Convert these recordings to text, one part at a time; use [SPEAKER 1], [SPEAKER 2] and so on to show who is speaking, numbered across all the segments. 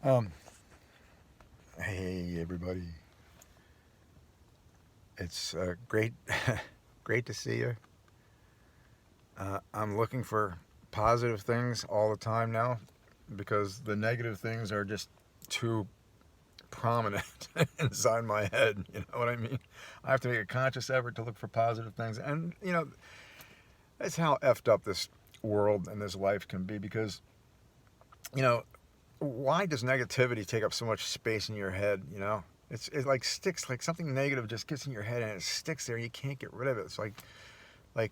[SPEAKER 1] Um, hey everybody, it's great, great to see you. I'm looking for positive things all the time now because the negative things are just too prominent inside my head. You know what I mean? I have to make a conscious effort to look for positive things, and that's how effed up this world and this life can be. Because you know, why does negativity take up so much space in your head? It like sticks, like something negative just gets in your head and it sticks there. You can't get rid of it. It's like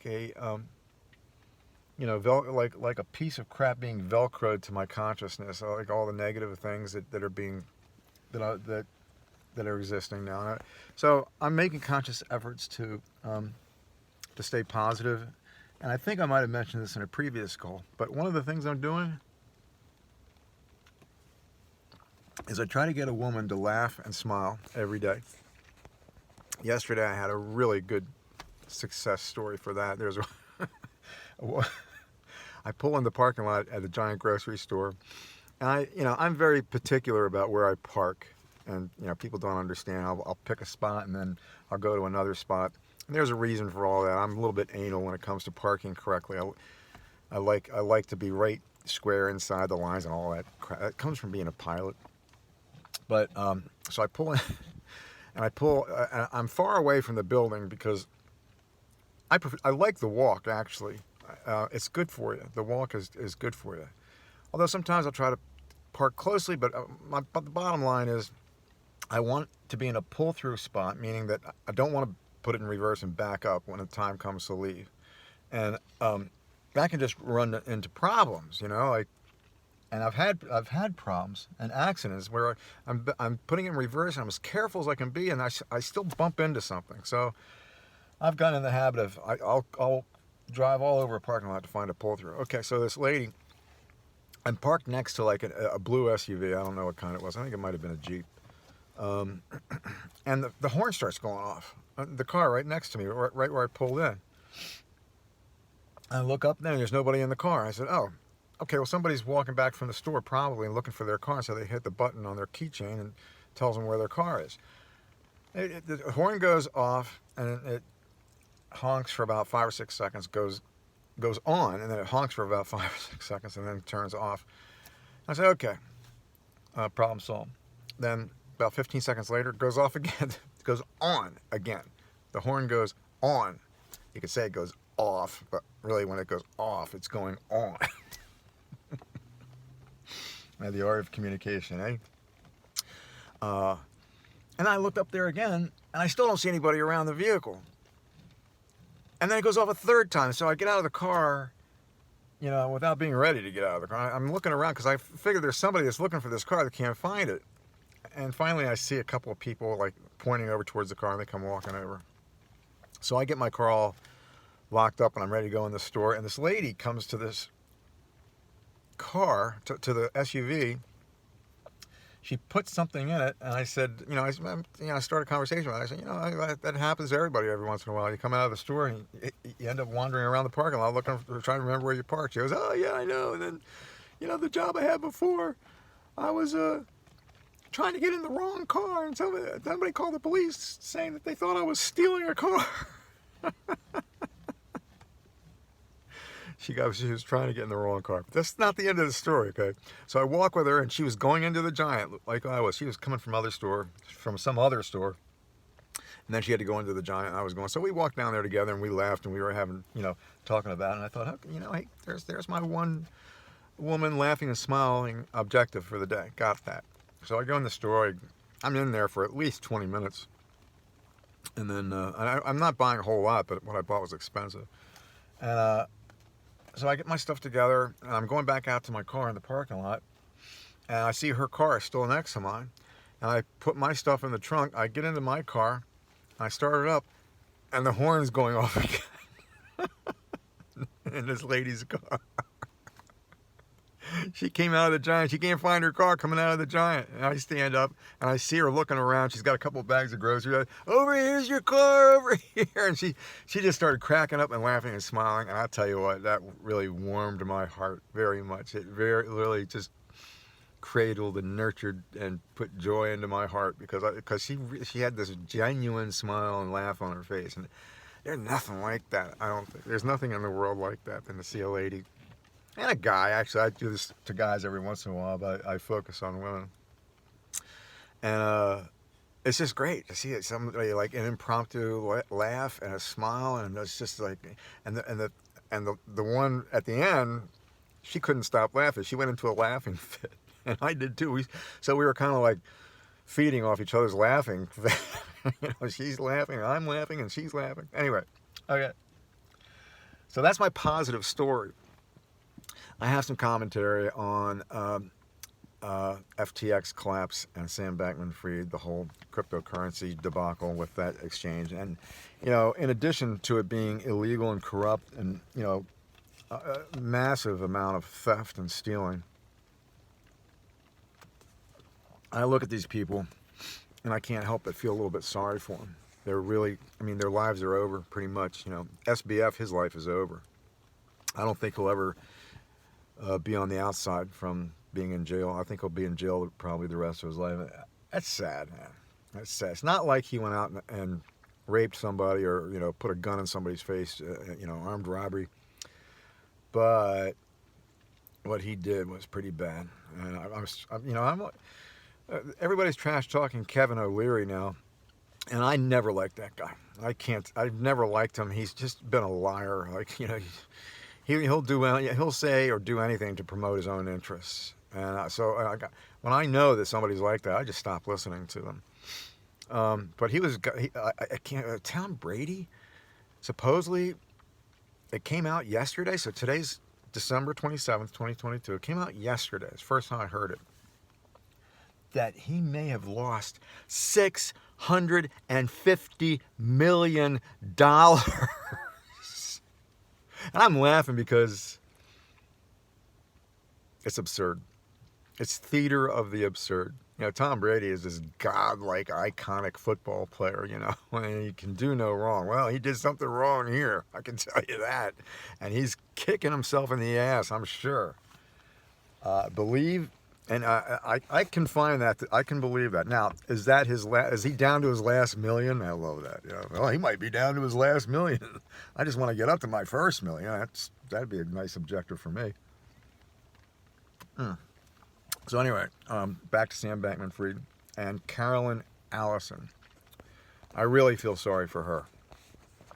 [SPEAKER 1] a like a piece of crap being velcroed to my consciousness. Like all the negative things that are being that are existing now. So I'm making conscious efforts to stay positive. And I think I might have mentioned this in a previous call, but one of the things I'm doing is I try to get a woman to laugh and smile every day. Yesterday I had a really good success story for that. I pull in the parking lot at a giant grocery store, and I'm very particular about where I park, and people don't understand. I'll pick a spot and then I'll go to another spot. And there's a reason for all that. I'm a little bit anal when it comes to parking correctly. I like to be right square inside the lines and all that crap. That comes from being a pilot. But so I pull in, and I'm far away from the building because I like the walk, actually. It's good for you. The walk is good for you. Although sometimes I'll try to park closely, but the bottom line is I want to be in a pull-through spot, meaning that I don't want to put it in reverse and back up when the time comes to leave. And that can just run into problems, and I've had problems and accidents where I'm putting it in reverse and I'm as careful as I can be, and I still bump into something. So I've gotten in the habit of I'll drive all over a parking lot to find a pull through. Okay, so this lady, I'm parked next to like a blue SUV. I don't know what kind it was. I think it might have been a Jeep. And the horn starts going off. The car right next to me, right where I pulled in. I look up there and there's nobody in the car. I said, oh, okay, well, somebody's walking back from the store probably and looking for their car, so they hit the button on their keychain and tells them where their car is. The horn goes off and it honks for about 5 or 6 seconds, goes on, and then it honks for about 5 or 6 seconds and then turns off. I said, okay, problem solved. Then about 15 seconds later, it goes off again. It goes on again. The horn goes on. You could say it goes off, but really when it goes off, it's going on. The art of communication, eh? And I looked up there again, and I still don't see anybody around the vehicle. And then it goes off a third time, so I get out of the car, without being ready to get out of the car. I'm looking around because I figure there's somebody that's looking for this car that can't find it. And finally I see a couple of people like pointing over towards the car, and they come walking over. So I get my car all locked up and I'm ready to go in the store, and this lady comes to this car, to the SUV. She put something in it, and I said, I started a conversation with her. I said, that happens to everybody every once in a while. You come out of the store and you end up wandering around the parking lot trying to remember where you parked. She goes, oh yeah, I know. And then, the job I had before, I was trying to get in the wrong car, and somebody called the police saying that they thought I was stealing a car. She was trying to get in the wrong car. But that's not the end of the story, okay? So I walk with her, and she was going into the Giant like I was. She was coming from some other store, and then she had to go into the Giant, and I was going. So we walked down there together, and we laughed, and we were having, talking about it. And I thought, hey, there's my one woman laughing and smiling objective for the day. Got that. So I go in the store. I'm in there for at least 20 minutes. And then I'm not buying a whole lot, but what I bought was expensive. And so I get my stuff together, and I'm going back out to my car in the parking lot, and I see her car still next to mine, and I put my stuff in the trunk. I get into my car, I start it up, and the horn's going off again in this lady's car. She came out of the Giant. She can't find her car coming out of the Giant. And I stand up, and I see her looking around. She's got a couple of bags of groceries. Over here's your car, over here. And she just started cracking up and laughing and smiling. And I'll tell you what, that really warmed my heart very much. It really just cradled and nurtured and put joy into my heart because she had this genuine smile and laugh on her face, and there's nothing like that. I don't think there's nothing in the world like that than to see a lady and a guy. Actually, I do this to guys every once in a while, but I focus on women, and it's just great to see somebody like an impromptu laugh and a smile, and it's just like, and the one at the end, she couldn't stop laughing. She went into a laughing fit, and I did too. So we were kind of like feeding off each other's laughing. She's laughing, I'm laughing, and she's laughing. Anyway, okay. So that's my positive story. I have some commentary on FTX collapse and Sam Bankman-Fried, the whole cryptocurrency debacle with that exchange. And, in addition to it being illegal and corrupt and, a massive amount of theft and stealing, I look at these people and I can't help but feel a little bit sorry for them. They're really, their lives are over pretty much. SBF, his life is over. I don't think he'll ever be on the outside from being in jail. I think he'll be in jail probably the rest of his life. That's sad, man. That's sad. It's not like he went out and raped somebody or, put a gun in somebody's face, armed robbery. But what he did was pretty bad. And everybody's trash talking Kevin O'Leary now, and I never liked that guy. I've never liked him. He's just been a liar. Like, he'll say or do anything to promote his own interests. And when I know that somebody's like that, I just stop listening to them. But Tom Brady, supposedly, it came out yesterday. So today's December 27th, 2022. It came out yesterday. It's the first time I heard it. That he may have lost $650 million. And I'm laughing because it's absurd. It's theater of the absurd. Tom Brady is this godlike, iconic football player, and he can do no wrong. Well, he did something wrong here, I can tell you that. And he's kicking himself in the ass, I'm sure. And I can find that. I can believe that. Now, is that is he down to his last million? I love that. Well, he might be down to his last million. I just want to get up to my first million. That'd be a nice objective for me. So anyway, back to Sam Bankman-Fried and Carolyn Allison. I really feel sorry for her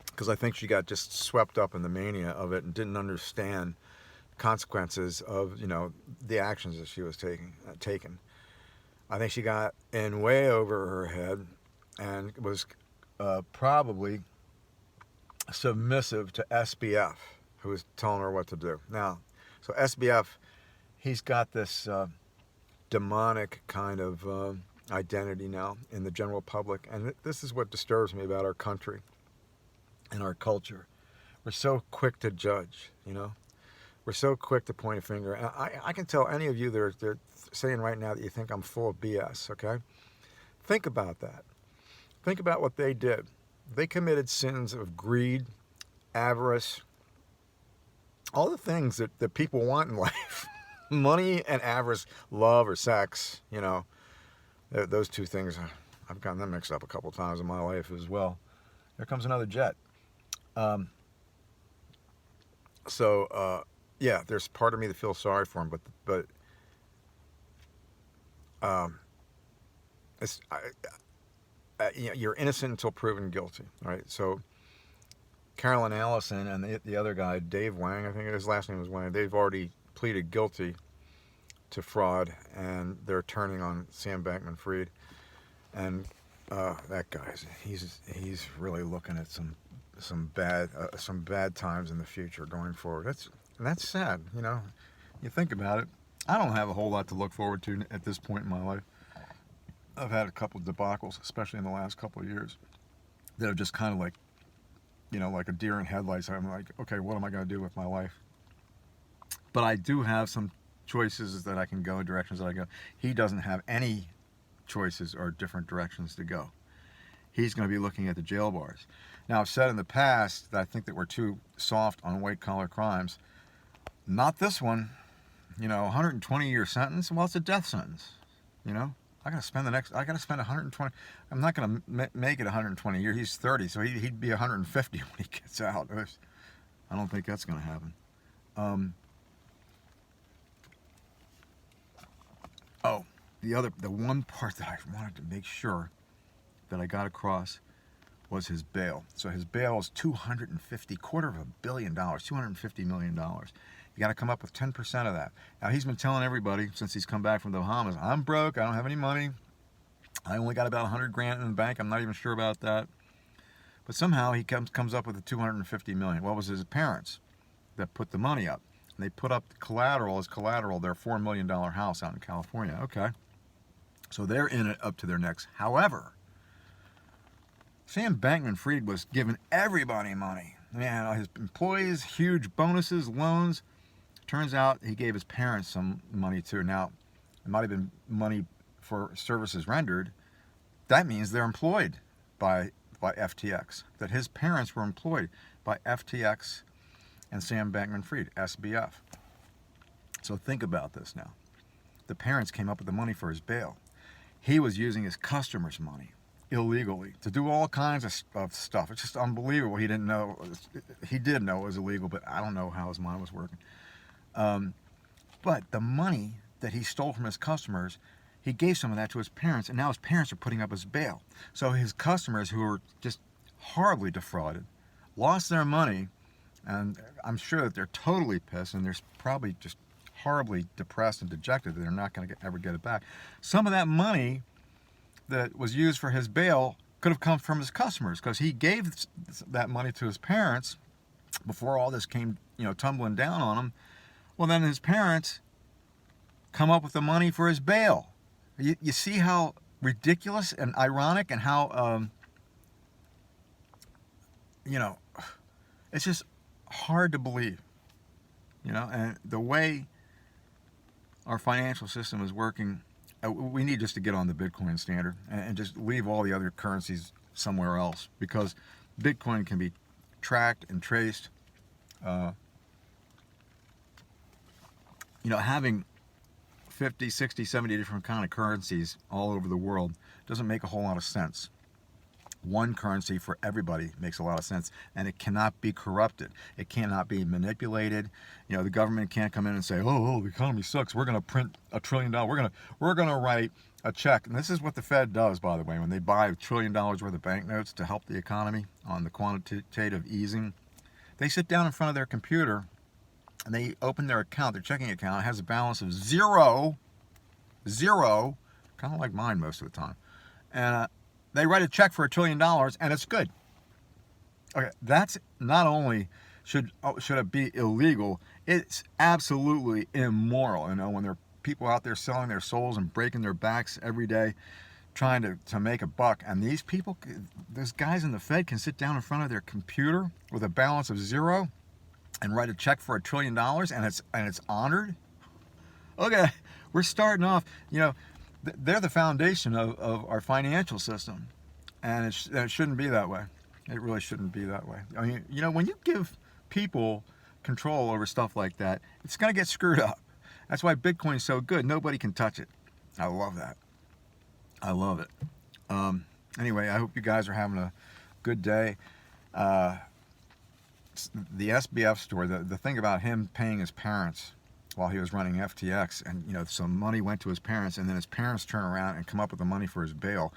[SPEAKER 1] because I think she got just swept up in the mania of it and didn't understand consequences of the actions that she was taking. I think she got in way over her head and was probably submissive to SBF, who was telling her what to do. Now, so SBF, he's got this demonic kind of identity now in the general public, and this is what disturbs me about our country and our culture. We're so quick to judge, We're so quick to point a finger. And I can tell any of you that are saying right now that you think I'm full of BS, okay? Think about that. Think about what they did. They committed sins of greed, avarice, all the things that people want in life. Money and avarice, love or sex, those two things, I've gotten them mixed up a couple times in my life as well. Here comes another jet. Yeah, there's part of me that feels sorry for him, but you're innocent until proven guilty, right? So Carolyn Allison and the other guy, Dave Wang, I think his last name was Wang, they've already pleaded guilty to fraud, and they're turning on Sam Bankman-Fried, and that guy, he's really looking at some bad times in the future going forward. That's sad, You think about it. I don't have a whole lot to look forward to at this point in my life. I've had a couple of debacles, especially in the last couple of years, that have just kind of like, like a deer in headlights. I'm like, okay, what am I going to do with my life? But I do have some choices that I can go, directions that I go. He doesn't have any choices or different directions to go. He's going to be looking at the jail bars. Now, I've said in the past that I think that we're too soft on white-collar crimes. Not this one. 120-year sentence. Well, it's a death sentence. You know, I got to spend 120. I'm not going to make it 120 years. He's 30, so he'd be 150 when he gets out. I don't think that's going to happen. Oh, the one part that I wanted to make sure that I got across was his bail. So his bail is $250 million, $250 million. You got to come up with 10% of that. Now, he's been telling everybody since he's come back from the Bahamas, I'm broke, I don't have any money, I only got about 100 grand in the bank, I'm not even sure about that. But somehow he comes up with the 250 million. Well, it was his parents that put the money up. And they put up collateral as collateral, their $4 million house out in California. Okay. So they're in it up to their necks. However, Sam Bankman-Fried was giving everybody money. Man, his employees, huge bonuses, loans. Turns out he gave his parents some money too. Now, it might have been money for services rendered. That means they're employed by FTX. That his parents were employed by FTX and Sam Bankman-Fried, SBF. So think about this now. The parents came up with the money for his bail. He was using his customers' money illegally to do all kinds of stuff. It's just unbelievable. He didn't know. He did know it was illegal, but I don't know how his mind was working. But the money that he stole from his customers, he gave some of that to his parents, and now his parents are putting up his bail. So his customers, who were just horribly defrauded, lost their money, and I'm sure that they're totally pissed, and they're probably just horribly depressed and dejected that they're not going to ever get it back. Some of that money that was used for his bail could have come from his customers, because he gave that money to his parents before all this came, tumbling down on him. Well, then his parents come up with the money for his bail. You see how ridiculous and ironic, and how it's just hard to believe, and the way our financial system is working. We need just to get on the Bitcoin standard and just leave all the other currencies somewhere else, because Bitcoin can be tracked and traced. Having 50, 60, 70 different kind of currencies all over the world doesn't make a whole lot of sense. One currency for everybody makes a lot of sense, and it cannot be corrupted. It cannot be manipulated. The government can't come in and say, "Oh, the economy sucks. We're going to print $1 trillion. We're going to write a check." And this is what the Fed does, by the way, when they buy $1 trillion worth of banknotes to help the economy on the quantitative easing. They sit down in front of their computer and they open their account, their checking account. It has a balance of zero, kind of like mine most of the time, and they write a check for $1 trillion, and it's good. Okay, that's not only should it be illegal, it's absolutely immoral. When there are people out there selling their souls and breaking their backs every day, trying to make a buck, and those guys in the Fed can sit down in front of their computer with a balance of zero and write a check for $1 trillion, and it's honored. Okay, we're starting off. They're the foundation of our financial system, and it shouldn't be that way. It really shouldn't be that way. I mean, when you give people control over stuff like that, it's going to get screwed up. That's why Bitcoin is so good. Nobody can touch it. I love that. I love it. Anyway, I hope you guys are having a good day. The SBF story, the thing about him paying his parents while he was running FTX, and some money went to his parents, and then his parents turn around and come up with the money for his bail.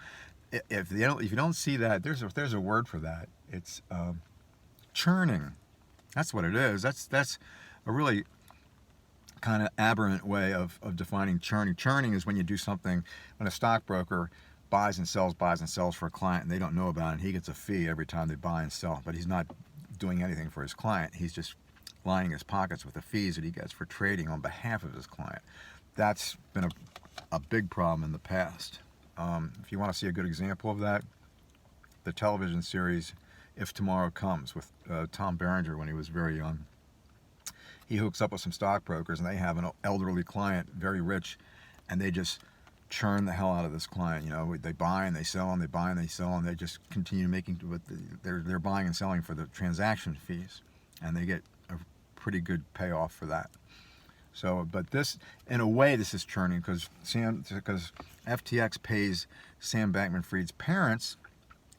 [SPEAKER 1] If you don't see that, there's a word for that. It's churning. That's what it is. That's a really kind of aberrant way of defining churning. Churning is when you do something, when a stockbroker buys and sells for a client, and they don't know about it, and he gets a fee every time they buy and sell, but he's not doing anything for his client. He's just lining his pockets with the fees that he gets for trading on behalf of his client. That's been a big problem in the past. If you want to see a good example of that, the television series If Tomorrow Comes with Tom Berenger when he was very young. He hooks up with some stockbrokers, and they have an elderly client, very rich, and they just churn the hell out of this client. They buy and they sell, and they buy and they sell, and they just continue making. They're buying and selling for the transaction fees, and they get a pretty good payoff for that. So, but this, in a way, this is churning because FTX pays Sam Bankman-Fried's parents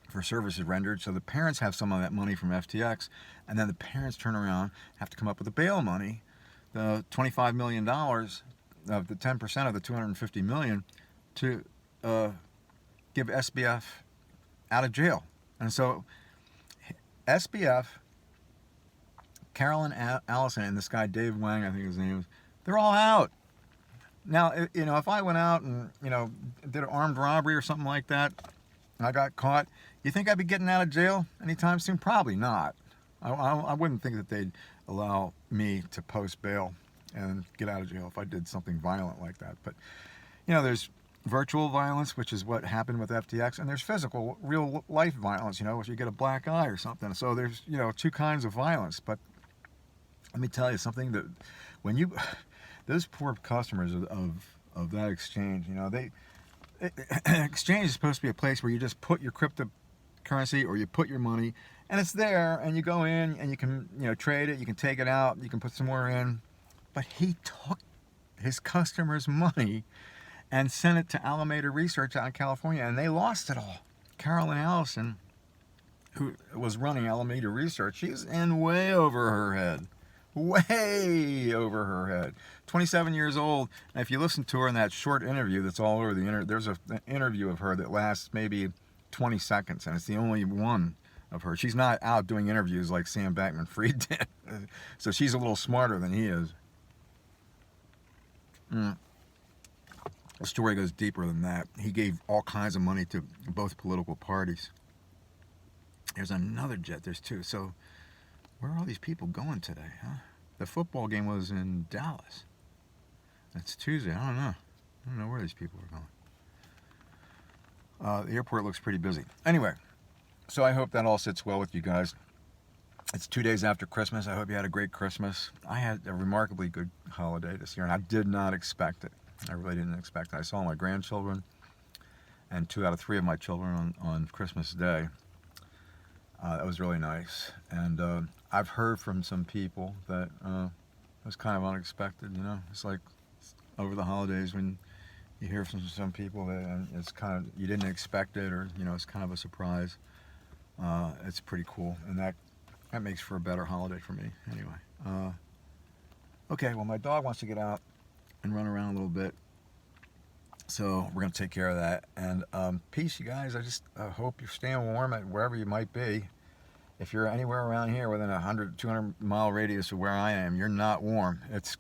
[SPEAKER 1] for services rendered. So the parents have some of that money from FTX, and then the parents turn around, have to come up with the bail money, the $25 million of the 10% of the $250 million to give SBF out of jail. And so SBF, Carolyn Allison, and this guy Dave Wang, I think his name is, they're all out. Now, if I went out and, did an armed robbery or something like that, and I got caught, you think I'd be getting out of jail anytime soon? Probably not. I wouldn't think that they'd allow me to post bail and get out of jail if I did something violent like that. But, there's virtual violence, which is what happened with FTX, and there's physical, real life violence, if you get a black eye or something. So there's, two kinds of violence. But let me tell you something, that when those poor customers of that exchange, exchange is supposed to be a place where you just put your cryptocurrency or you put your money, and it's there, and you go in and you can trade it, you can take it out, you can put some more in. But he took his customers' money and sent it to Alameda Research out in California, and they lost it all. Carolyn Allison, who was running Alameda Research, she's in way over her head. Way over her head. 27 years old, and if you listen to her in that short interview that's all over the internet, there's an interview of her that lasts maybe 20 seconds, and it's the only one of her. She's not out doing interviews like Sam Bankman-Fried did, so she's a little smarter than he is. The story goes deeper than that. He gave all kinds of money to both political parties. There's another jet, there's two. So where are all these people going today, huh? The football game was in Dallas. It's Tuesday. I don't know where these people are going. The airport looks pretty busy. Anyway, so I hope that all sits well with you guys. It's 2 days after Christmas. I hope you had a great Christmas. I had a remarkably good holiday this year, and I did not expect it. I really didn't expect it. I saw my grandchildren and 2 out of 3 of my children on Christmas Day. That was really nice. And I've heard from some people that it was kind of unexpected, It's like over the holidays when you hear from some people that it's kind of, you didn't expect it, or, it's kind of a surprise. It's pretty cool. And that makes for a better holiday for me anyway. Okay, well, my dog wants to get out and run around a little bit. So we're going to take care of that. And peace, you guys. I just hope you're staying warm at wherever you might be. If you're anywhere around here within a 200 mile radius of where I am, you're not warm. It's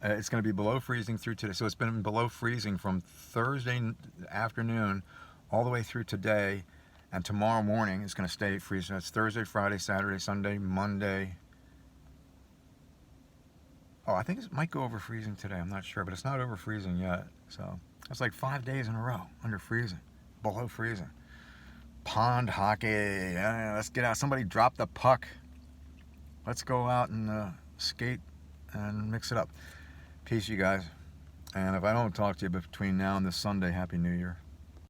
[SPEAKER 1] going to be below freezing through today. So it's been below freezing from Thursday afternoon all the way through today. And tomorrow morning it's going to stay freezing. That's Thursday, Friday, Saturday, Sunday, Monday. Oh, I think it might go over freezing today. I'm not sure, but it's not over freezing yet. So that's like 5 days in a row under freezing, below freezing. Pond hockey. Let's get out. Somebody drop the puck. Let's go out and skate and mix it up. Peace, you guys. And if I don't talk to you between now and this Sunday, Happy New Year.